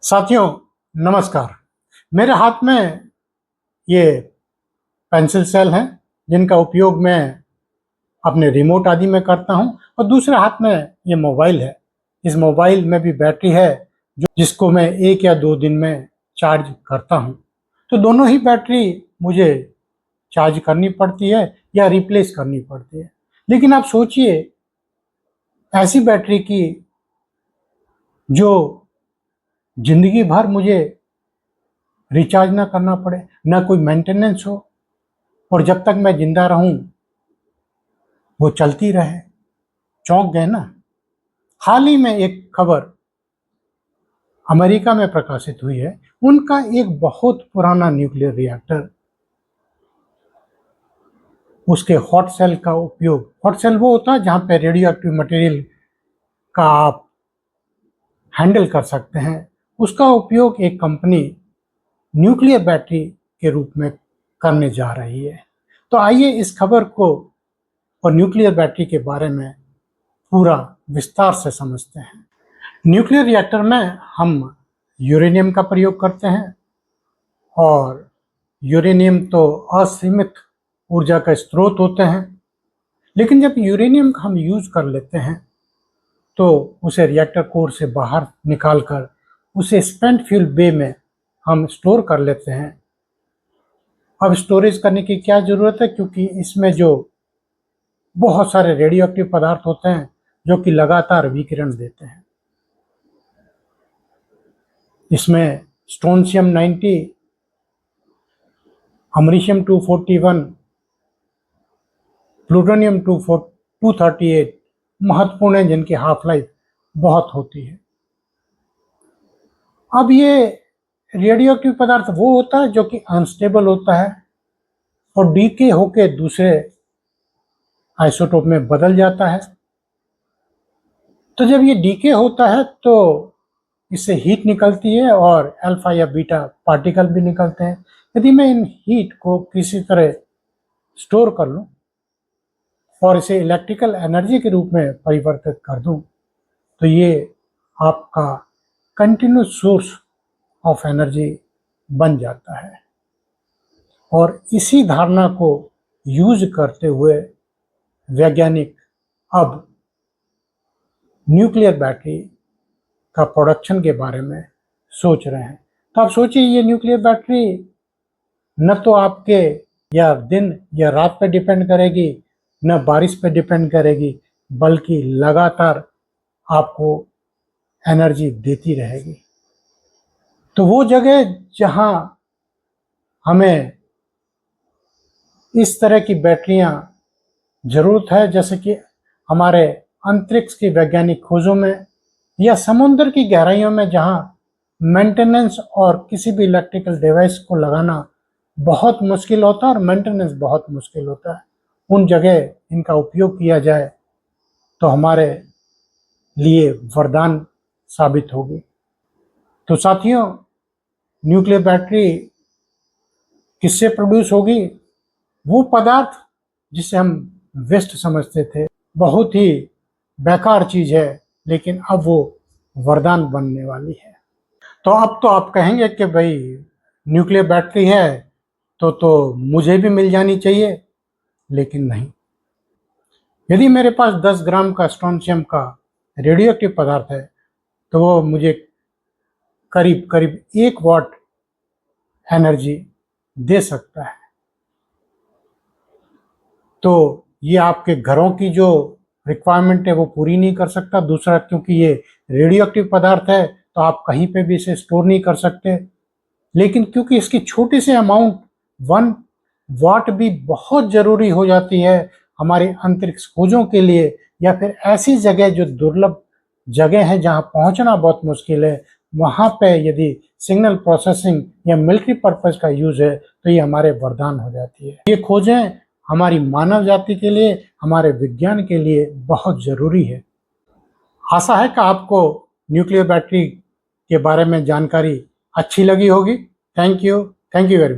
साथियों नमस्कार। मेरे हाथ में ये पेंसिल सेल हैं जिनका उपयोग मैं अपने रिमोट आदि में करता हूं और दूसरे हाथ में ये मोबाइल है। इस मोबाइल में भी बैटरी है जिसको मैं 1 या 2 दिन में चार्ज करता हूं। तो दोनों ही बैटरी मुझे चार्ज करनी पड़ती है या रिप्लेस करनी पड़ती है। लेकिन आप सोचिए ऐसी बैटरी की जो जिंदगी भर मुझे रिचार्ज ना करना पड़े, ना कोई मेंटेनेंस हो और जब तक मैं जिंदा रहूं वो चलती रहे। चौंक गए ना। हाल ही में एक खबर अमेरिका में प्रकाशित हुई है। उनका एक बहुत पुराना न्यूक्लियर रिएक्टर, उसके हॉट सेल का उपयोग, हॉट सेल वो होता है जहां पे रेडियो एक्टिव मटेरियल का आप हैंडल कर सकते हैं, उसका उपयोग एक कंपनी न्यूक्लियर बैटरी के रूप में करने जा रही है। तो आइए इस खबर को और न्यूक्लियर बैटरी के बारे में पूरा विस्तार से समझते हैं। न्यूक्लियर रिएक्टर में हम यूरेनियम का प्रयोग करते हैं और यूरेनियम तो असीमित ऊर्जा का स्रोत होते हैं। लेकिन जब यूरेनियम का हम यूज कर लेते हैं तो उसे रिएक्टर कोर से बाहर निकालकर उसे स्पेंट फ्यूल बे में हम स्टोर कर लेते हैं। अब स्टोरेज करने की क्या ज़रूरत है, क्योंकि इसमें जो बहुत सारे रेडियो एक्टिव पदार्थ होते हैं जो कि लगातार विकिरण देते हैं। इसमें स्ट्रोंशियम 90, अमरीशियम 241, प्लूटोनियम 238 महत्वपूर्ण है, जिनकी हाफ लाइफ बहुत होती है। अब ये रेडियो एक्टिव पदार्थ वो होता है जो कि अनस्टेबल होता है और डीके होके दूसरे आइसोटोप में बदल जाता है। तो जब ये डीके होता है तो इससे हीट निकलती है और अल्फा या बीटा पार्टिकल भी निकलते हैं। यदि मैं इन हीट को किसी तरह स्टोर कर लूं और इसे इलेक्ट्रिकल एनर्जी के रूप में परिवर्तित कर दूं तो ये आपका कंटिन्यूस सोर्स ऑफ एनर्जी बन जाता है। और इसी धारणा को यूज करते हुए वैज्ञानिक अब न्यूक्लियर बैटरी का प्रोडक्शन के बारे में सोच रहे हैं। तो आप सोचिए, ये न्यूक्लियर बैटरी न तो आपके या दिन या रात पे डिपेंड करेगी, न बारिश पे डिपेंड करेगी, बल्कि लगातार आपको एनर्जी देती रहेगी। तो वो जगह जहां हमें इस तरह की बैटरियां जरूरत है, जैसे कि हमारे अंतरिक्ष की वैज्ञानिक खोजों में या समुद्र की गहराइयों में, जहां मेंटेनेंस और किसी भी इलेक्ट्रिकल डिवाइस को लगाना बहुत मुश्किल होता है और मेंटेनेंस बहुत मुश्किल होता है, उन जगह इनका उपयोग किया जाए तो हमारे लिए वरदान साबित होगी। तो साथियों, न्यूक्लियर बैटरी किससे प्रोड्यूस होगी? वो पदार्थ जिसे हम वेस्ट समझते थे, बहुत ही बेकार चीज है, लेकिन अब वो वरदान बनने वाली है। तो अब तो आप कहेंगे कि भाई न्यूक्लियर बैटरी है तो मुझे भी मिल जानी चाहिए, लेकिन नहीं। यदि मेरे पास 10 ग्राम का स्ट्रोंशियम का रेडियो एक्टिव पदार्थ है तो वो मुझे करीब करीब 1 वाट एनर्जी दे सकता है। तो ये आपके घरों की जो रिक्वायरमेंट है वो पूरी नहीं कर सकता। दूसरा, क्योंकि ये रेडियो एक्टिव पदार्थ है तो आप कहीं पे भी इसे स्टोर नहीं कर सकते। लेकिन क्योंकि इसकी छोटी सी अमाउंट 1 वाट भी बहुत ज़रूरी हो जाती है हमारे अंतरिक्ष खोजों के लिए, या फिर ऐसी जगह जो दुर्लभ जगह है जहां पहुंचना बहुत मुश्किल है, वहां पे यदि सिग्नल प्रोसेसिंग या मिलिट्री पर्पस का यूज है तो ये हमारे वरदान हो जाती है। ये खोजें हमारी मानव जाति के लिए, हमारे विज्ञान के लिए बहुत ज़रूरी है। आशा है कि आपको न्यूक्लियर बैटरी के बारे में जानकारी अच्छी लगी होगी। Thank you very much.